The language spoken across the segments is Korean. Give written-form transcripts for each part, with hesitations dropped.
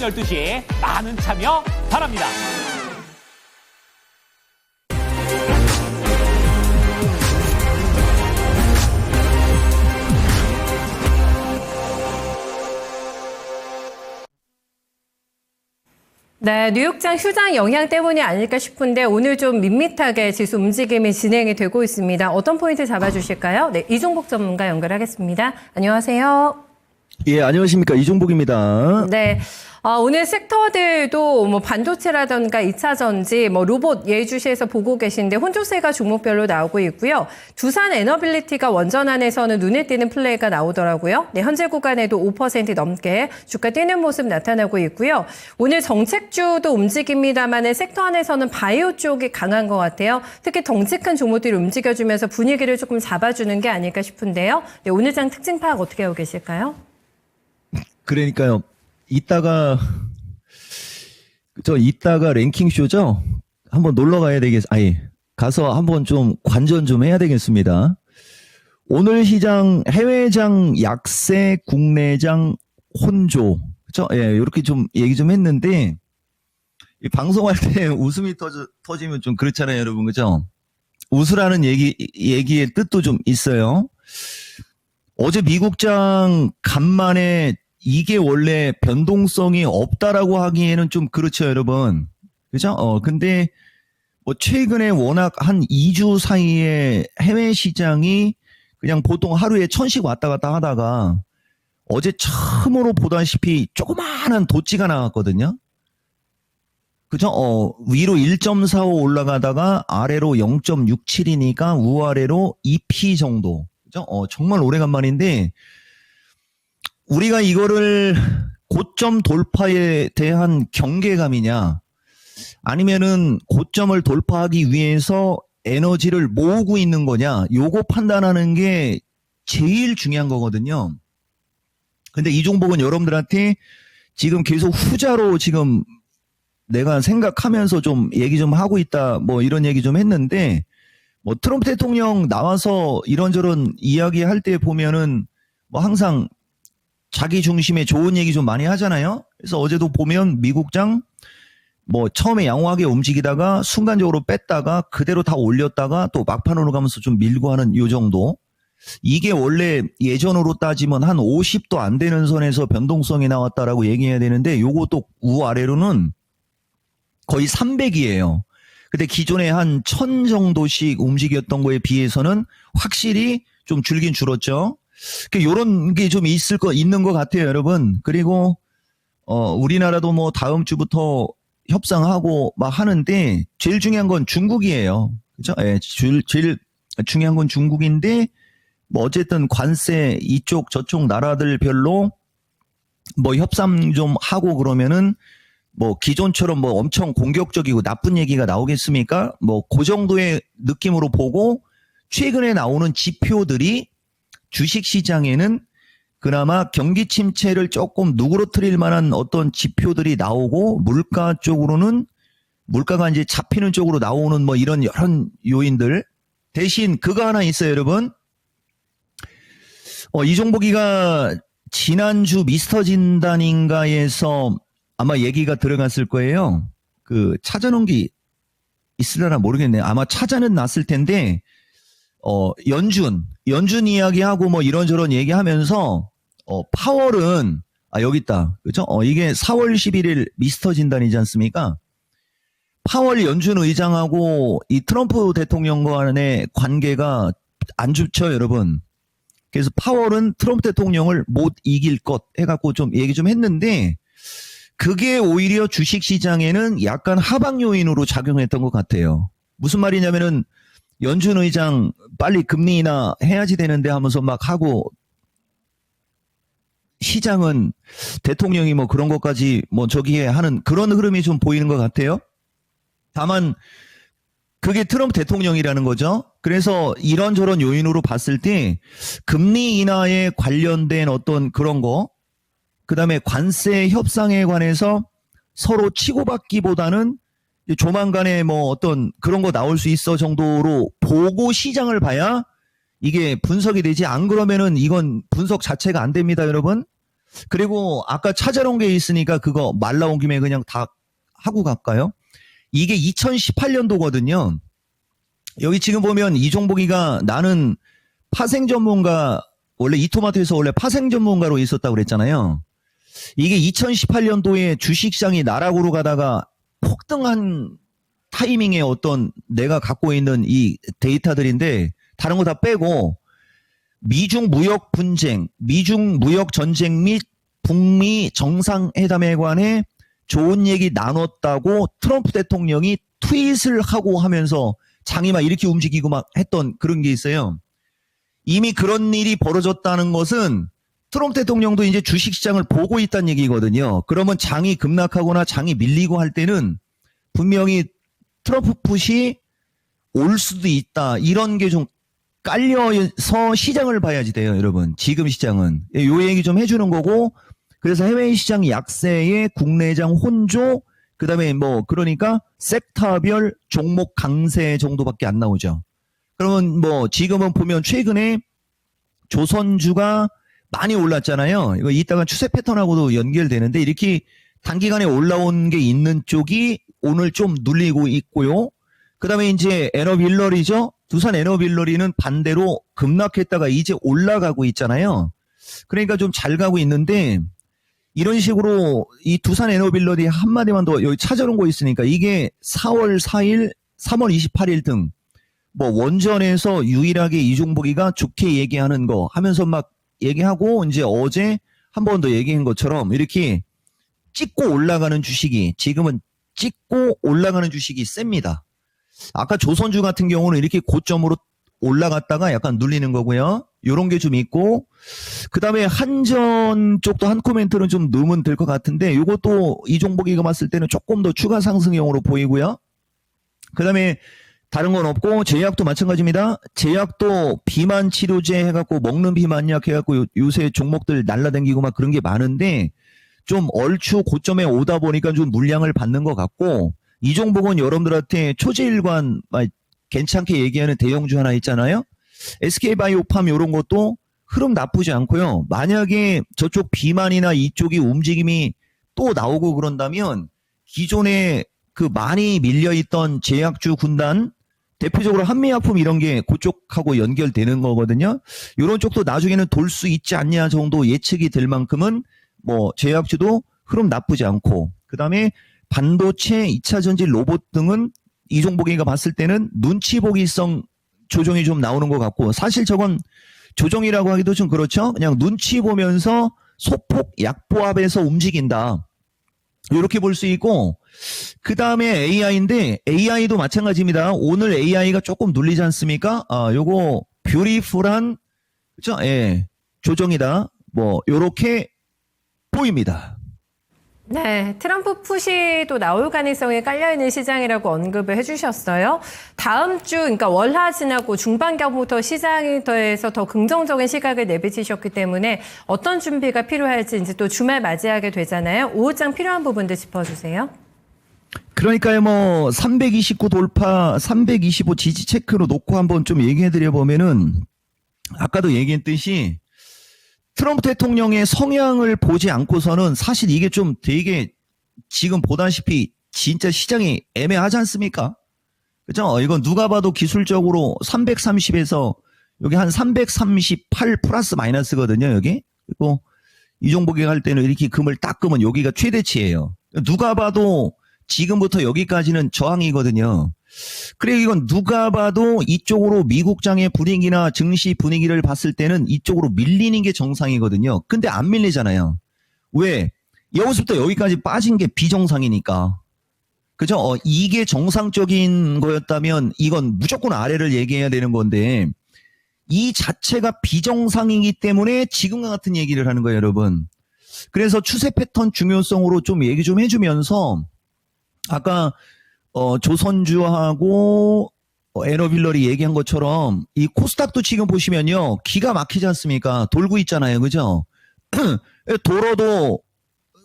12시 많은 참여 바랍니다. 네, 뉴욕장 휴장 영향 때문이 아닐까 싶은데 오늘 좀 밋밋하게 지수 움직임이 진행이 되고 있습니다. 어떤 포인트 잡아주실까요? 네, 이종복 전문가 연결하겠습니다. 안녕하세요. 예, 안녕하십니까. 이종복입니다. 네. 오늘 섹터들도 뭐 반도체라던가 2차 전지, 뭐 로봇 예주시에서 보고 계신데 혼조세가 종목별로 나오고 있고요. 두산 에너빌리티가 원전 안에서는 눈에 띄는 플레이가 나오더라고요. 네, 현재 구간에도 5% 넘게 주가 뛰는 모습 나타나고 있고요. 오늘 정책주도 움직입니다만 섹터 안에서는 바이오 쪽이 강한 것 같아요. 특히 덩치 큰 종목들이 움직여주면서 분위기를 조금 잡아주는 게 아닐까 싶은데요. 네, 오늘 장 특징 파악 어떻게 하고 계실까요? 그러니까요. 이따가 랭킹쇼죠? 한번 놀러 가야 가서 한번 좀 관전 좀 해야 되겠습니다. 오늘 시장 해외장 약세, 국내장 혼조. 그죠? 예, 이렇게 좀 얘기 좀 했는데, 이 방송할 때 웃음이 터지면 좀 그렇잖아요, 여러분. 그죠? 웃으라는 얘기의 뜻도 좀 있어요. 어제 미국장 간만에 이게 원래 변동성이 없다라고 하기에는 좀 그렇죠, 여러분. 그죠? 근데 뭐 최근에 워낙 한 2주 사이에 해외 시장이 그냥 보통 하루에 1000씩 왔다 갔다 하다가 어제 처음으로 보다시피 조그마한 도치가 나왔거든요. 그죠? 위로 1.45 올라가다가 아래로 0.67이니까 우아래로 2p 정도. 그죠? 정말 오래간만인데 우리가 이거를 고점 돌파에 대한 경계감이냐 아니면은 고점을 돌파하기 위해서 에너지를 모으고 있는 거냐 요거 판단하는 게 제일 중요한 거거든요. 근데 이 종목은 여러분들한테 지금 계속 후자로 지금 내가 생각하면서 좀 얘기 좀 하고 있다 뭐 이런 얘기 좀 했는데 뭐 트럼프 대통령 나와서 이런저런 이야기 할 때 보면은 뭐 항상 자기 중심의 좋은 얘기 좀 많이 하잖아요. 그래서 어제도 보면 미국장 뭐 처음에 양호하게 움직이다가 순간적으로 뺐다가 그대로 다 올렸다가 또 막판으로 가면서 좀 밀고 하는 요 정도. 이게 원래 예전으로 따지면 한 50도 안 되는 선에서 변동성이 나왔다라고 얘기해야 되는데 요것도 우아래로는 거의 300이에요. 근데 기존에 한 1000 정도씩 움직였던 거에 비해서는 확실히 좀 줄긴 줄었죠. 요런 게 좀 있는 것 같아요, 여러분. 그리고, 우리나라도 뭐 다음 주부터 협상하고 막 하는데, 제일 중요한 건 중국이에요. 그죠? 예, 제일 중요한 건 중국인데, 뭐 어쨌든 관세 이쪽 저쪽 나라들별로 뭐 협상 좀 하고 그러면은, 뭐 기존처럼 뭐 엄청 공격적이고 나쁜 얘기가 나오겠습니까? 뭐 그 정도의 느낌으로 보고, 최근에 나오는 지표들이 주식시장에는 그나마 경기 침체를 조금 누그러뜨릴 만한 어떤 지표들이 나오고 물가 쪽으로는 물가가 이제 잡히는 쪽으로 나오는 뭐 이런 여러 요인들 대신 그거 하나 있어요, 여러분. 이종복이가 지난주 미스터 진단인가에서 아마 얘기가 들어갔을 거예요. 그 찾아놓은 게 있으려나 모르겠네요. 아마 찾아는 났을 텐데 연준 이야기하고 뭐 이런저런 얘기하면서, 파월은, 여기 있다. 그죠? 이게 4월 11일 미스터 진단이지 않습니까? 파월 연준 의장하고 이 트럼프 대통령 간의 관계가 안 좋죠, 여러분. 그래서 파월은 트럼프 대통령을 못 이길 것 해갖고 좀 얘기 좀 했는데, 그게 오히려 주식 시장에는 약간 하방 요인으로 작용했던 것 같아요. 무슨 말이냐면은, 연준 의장 빨리 금리 인하 해야지 되는데 하면서 막 하고 시장은 대통령이 뭐 그런 것까지 뭐 저기에 하는 그런 흐름이 좀 보이는 것 같아요. 다만 그게 트럼프 대통령이라는 거죠. 그래서 이런저런 요인으로 봤을 때 금리 인하에 관련된 어떤 그런 거 그다음에 관세 협상에 관해서 서로 치고받기보다는 조만간에 뭐 어떤 그런 거 나올 수 있어 정도로 보고 시장을 봐야 이게 분석이 되지 안 그러면은 이건 분석 자체가 안 됩니다, 여러분. 그리고 아까 찾아놓은 게 있으니까 그거 말 나온 김에 그냥 다 하고 갈까요? 이게 2018년도거든요. 여기 지금 보면 이종복이가 나는 파생 전문가, 원래 이토마토에서 원래 파생 전문가로 있었다고 그랬잖아요. 이게 2018년도에 주식시장이 나락으로 가다가 폭등한 타이밍에 어떤 내가 갖고 있는 이 데이터들인데 다른 거 다 빼고 미중 무역 분쟁, 미중 무역 전쟁 및 북미 정상회담에 관해 좋은 얘기 나눴다고 트럼프 대통령이 트윗을 하고 하면서 장이 막 이렇게 움직이고 막 했던 그런 게 있어요. 이미 그런 일이 벌어졌다는 것은 트럼프 대통령도 이제 주식시장을 보고 있다는 얘기거든요. 그러면 장이 급락하거나 장이 밀리고 할 때는 분명히 트럼프 풋이 올 수도 있다. 이런 게 좀 깔려서 시장을 봐야지 돼요, 여러분. 지금 시장은. 요 얘기 좀 해주는 거고, 그래서 해외 시장 약세에 국내장 혼조, 그 다음에 뭐, 그러니까 섹터별 종목 강세 정도밖에 안 나오죠. 그러면 뭐, 지금은 보면 최근에 조선주가 많이 올랐잖아요. 이거 이따가 추세 패턴하고도 연결되는데, 이렇게 단기간에 올라온 게 있는 쪽이 오늘 좀 눌리고 있고요. 그 다음에 이제 에너빌러리죠. 두산 에너빌러리는 반대로 급락했다가 이제 올라가고 있잖아요. 그러니까 좀 잘 가고 있는데 이런 식으로 이 두산 에너빌러리 한마디만 더 여기 찾아놓은 거 있으니까 이게 4월 4일, 3월 28일 등 뭐 원전에서 유일하게 이종복이가 좋게 얘기하는 거 하면서 막 얘기하고 이제 어제 한 번 더 얘기한 것처럼 이렇게 찍고 올라가는 주식이 지금은 찍고 올라가는 주식이 셉니다. 아까 조선주 같은 경우는 이렇게 고점으로 올라갔다가 약간 눌리는 거고요. 요런 게 좀 있고, 그 다음에 한전 쪽도 한 코멘트는 좀 넣으면 될 것 같은데, 요것도 이종복이가 봤을 때는 조금 더 추가 상승형으로 보이고요. 그 다음에 다른 건 없고, 제약도 마찬가지입니다. 제약도 비만 치료제 해갖고, 먹는 비만약 해갖고, 요새 종목들 날라다니고 막 그런 게 많은데, 좀 얼추 고점에 오다 보니까 좀 물량을 받는 것 같고, 이종복은 여러분들한테 초지일관 괜찮게 얘기하는 대형주 하나 있잖아요. SK바이오팜 이런 것도 흐름 나쁘지 않고요. 만약에 저쪽 비만이나 이쪽이 움직임이 또 나오고 그런다면 기존에 그 많이 밀려있던 제약주 군단 대표적으로 한미약품 이런 게 그쪽하고 연결되는 거거든요. 이런 쪽도 나중에는 돌 수 있지 않냐 정도 예측이 될 만큼은 뭐 제약주도 흐름 나쁘지 않고, 그 다음에 반도체, 2차 전지, 로봇 등은 이종복이가 봤을 때는 눈치 보기성 조정이 좀 나오는 것 같고, 사실 저건 조정이라고 하기도 좀 그렇죠. 그냥 눈치 보면서 소폭 약보합에서 움직인다. 이렇게 볼 수 있고, 그 다음에 AI인데 AI도 마찬가지입니다. 오늘 AI가 조금 눌리지 않습니까? 요거 뷰티풀한 그죠? 예, 조정이다. 뭐 요렇게 보입니다. 네, 트럼프 푸시 또 나올 가능성이 깔려있는 시장이라고 언급을 해주셨어요. 다음 주, 그러니까 월화 지나고 중반경부터 시장에 대해서 더 긍정적인 시각을 내비치셨기 때문에 어떤 준비가 필요할지 이제 또 주말 맞이하게 되잖아요. 오후장 필요한 부분들 짚어주세요. 그러니까요, 뭐 329 돌파, 325 지지 체크로 놓고 한번 좀 얘기해드려 보면은 아까도 얘기했듯이 트럼프 대통령의 성향을 보지 않고서는 사실 이게 좀 되게 지금 보다시피 진짜 시장이 애매하지 않습니까? 그죠? 이건 누가 봐도 기술적으로 330에서 여기 한 338 플러스 마이너스거든요, 여기. 그리고 이종복이 할 때는 이렇게 금을 딱 끄면 여기가 최대치예요. 누가 봐도 지금부터 여기까지는 저항이거든요. 그래, 이건 누가 봐도 이쪽으로 미국장의 분위기나 증시 분위기를 봤을 때는 이쪽으로 밀리는 게 정상이거든요. 근데 안 밀리잖아요. 왜? 여기서부터 여기까지 빠진 게 비정상이니까. 그죠? 이게 정상적인 거였다면 이건 무조건 아래를 얘기해야 되는 건데, 이 자체가 비정상이기 때문에 지금과 같은 얘기를 하는 거예요, 여러분. 그래서 추세 패턴 중요성으로 좀 얘기 좀 해주면서, 아까 조선주하고 에너빌러리 얘기한 것처럼 이 코스닥도 지금 보시면요, 기가 막히지 않습니까? 돌고 있잖아요, 그죠? 돌아도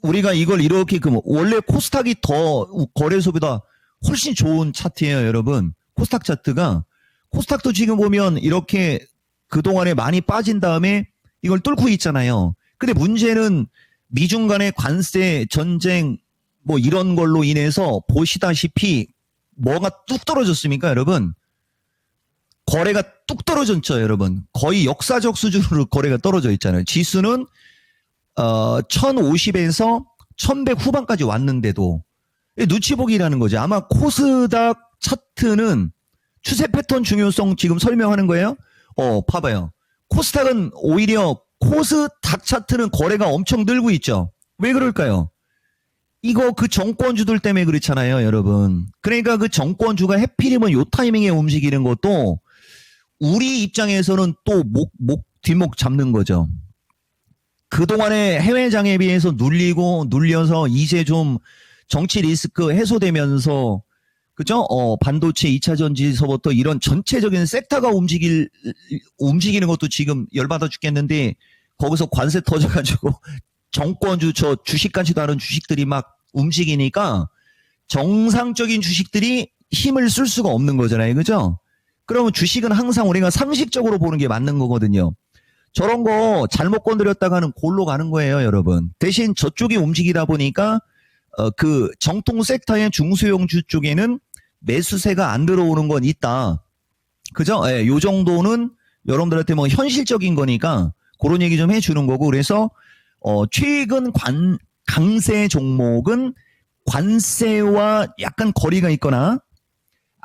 우리가 이걸 이렇게 원래 코스닥이 더 거래소보다 훨씬 좋은 차트예요, 여러분. 코스닥 차트가. 코스닥도 지금 보면 이렇게 그동안에 많이 빠진 다음에 이걸 뚫고 있잖아요. 근데 문제는 미중 간의 관세, 전쟁, 뭐 이런 걸로 인해서 보시다시피 뭐가 뚝 떨어졌습니까, 여러분? 거래가 뚝 떨어졌죠, 여러분. 거의 역사적 수준으로 거래가 떨어져 있잖아요. 지수는 1050에서 1100 후반까지 왔는데도 눈치 보기라는 거죠. 아마 코스닥 차트는 추세 패턴 중요성 지금 설명하는 거예요? 봐봐요. 코스닥은 오히려 코스닥 차트는 거래가 엄청 늘고 있죠. 왜 그럴까요? 이거 그 정권주들 때문에 그렇잖아요, 여러분. 그러니까 그 정권주가 해필이면 요 타이밍에 움직이는 것도 우리 입장에서는 또 뒷목 잡는 거죠. 그동안에 해외 장에 비해서 눌려서 이제 좀 정치 리스크 해소되면서 그죠? 반도체 2차 전지서부터 이런 전체적인 섹터가 움직이는 것도 지금 열받아 죽겠는데 거기서 관세 터져가지고 정권주 저 주식까지도 않은 주식들이 막 움직이니까 정상적인 주식들이 힘을 쓸 수가 없는 거잖아요. 그죠? 그러면 주식은 항상 우리가 상식적으로 보는 게 맞는 거거든요. 저런 거 잘못 건드렸다가는 골로 가는 거예요, 여러분. 대신 저쪽이 움직이다 보니까 그 정통 섹터의 중소형주 쪽에는 매수세가 안 들어오는 건 있다. 그죠? 예, 요 정도는 여러분들한테 뭐 현실적인 거니까 그런 얘기 좀 해주는 거고. 그래서 최근 강세 종목은 관세와 약간 거리가 있거나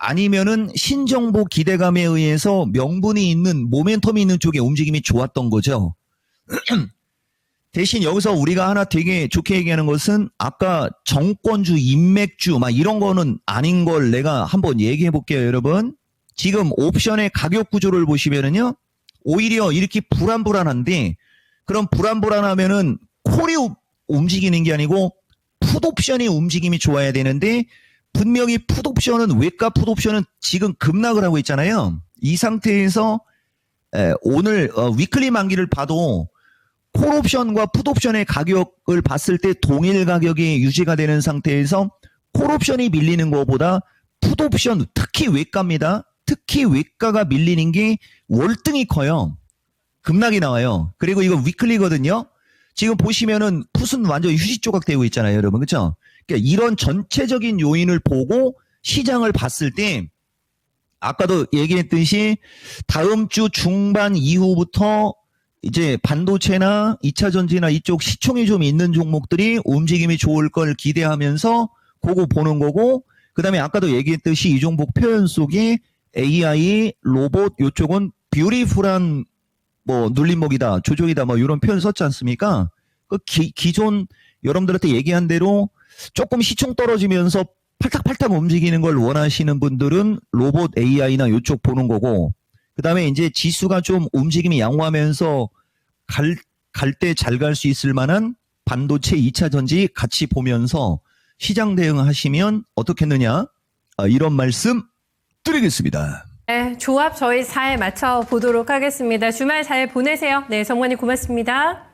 아니면은 신정보 기대감에 의해서 명분이 있는 모멘텀이 있는 쪽에 움직임이 좋았던 거죠. 대신 여기서 우리가 하나 되게 좋게 얘기하는 것은 아까 정권주, 인맥주 막 이런 거는 아닌 걸 내가 한번 얘기해 볼게요, 여러분. 지금 옵션의 가격 구조를 보시면은요. 오히려 이렇게 불안불안한데 그럼 불안불안하면은 콜이 움직이는 게 아니고 풋옵션이 움직임이 좋아야 되는데 분명히 풋옵션은 외가 풋옵션은 지금 급락을 하고 있잖아요. 이 상태에서 오늘 위클리 만기를 봐도 콜옵션과 풋옵션의 가격을 봤을 때 동일 가격이 유지가 되는 상태에서 콜옵션이 밀리는 것보다 풋옵션 특히 외가입니다. 특히 외가가 밀리는 게 월등히 커요. 급락이 나와요. 그리고 이거 위클리거든요. 지금 보시면은 풋은 완전 휴지 조각 되고 있잖아요, 여러분. 그렇죠? 그러니까 이런 전체적인 요인을 보고 시장을 봤을 때 아까도 얘기했듯이 다음 주 중반 이후부터 이제 반도체나 2차 전지나 이쪽 시총이 좀 있는 종목들이 움직임이 좋을 걸 기대하면서 그거 보는 거고, 그 다음에 아까도 얘기했듯이 이종복 표현 속에 AI, 로봇 요쪽은 뷰티풀한 뭐 눌림목이다, 조종이다 뭐 이런 표현 썼지 않습니까? 그 기존 여러분들한테 얘기한 대로 조금 시총 떨어지면서 팔딱팔딱 움직이는 걸 원하시는 분들은 로봇 AI나 이쪽 보는 거고, 그 다음에 이제 지수가 좀 움직임이 양호하면서 갈 때 잘 갈 수 있을 만한 반도체 2차 전지 같이 보면서 시장 대응하시면 어떻겠느냐, 이런 말씀 드리겠습니다. 네, 조합 저희 잘 맞춰 보도록 하겠습니다. 주말 잘 보내세요. 네, 정관님 고맙습니다.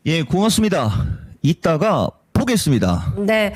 예, 고맙습니다. 이따가 보겠습니다. 네,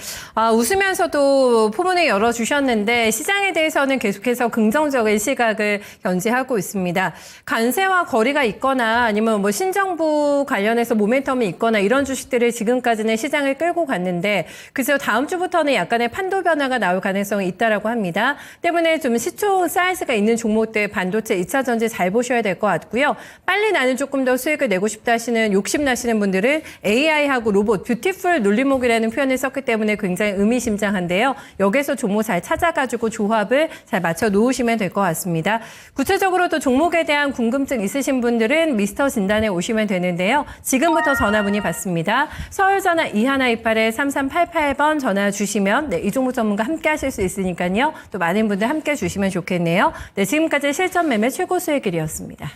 웃으면서도 포문을 열어주셨는데 시장에 대해서는 계속해서 긍정적인 시각을 견지하고 있습니다. 관세와 거리가 있거나 아니면 뭐 신정부 관련해서 모멘텀이 있거나 이런 주식들을 지금까지는 시장을 끌고 갔는데 그래서 다음 주부터는 약간의 판도 변화가 나올 가능성이 있다라고 합니다. 때문에 좀 시총 사이즈가 있는 종목들 반도체 2차 전지 잘 보셔야 될 것 같고요. 빨리 나는 조금 더 수익을 내고 싶다 하시는 욕심 나시는 분들은 AI하고 로봇, 뷰티풀 눌림 이라는 표현을 썼기 때문에 굉장히 의미심장한데요. 여기서 종목 잘 찾아가지고 조합을 잘 맞춰 놓으시면 될 것 같습니다. 구체적으로 또 종목에 대한 궁금증 있으신 분들은 미스터 진단에 오시면 되는데요. 지금부터 전화 문의 받습니다. 서울전화 2128-3388번 전화 주시면 네, 이 종목 전문가 함께 하실 수 있으니까요. 또 많은 분들 함께 주시면 좋겠네요. 네, 지금까지 실전 매매 최고 수익일이었습니다.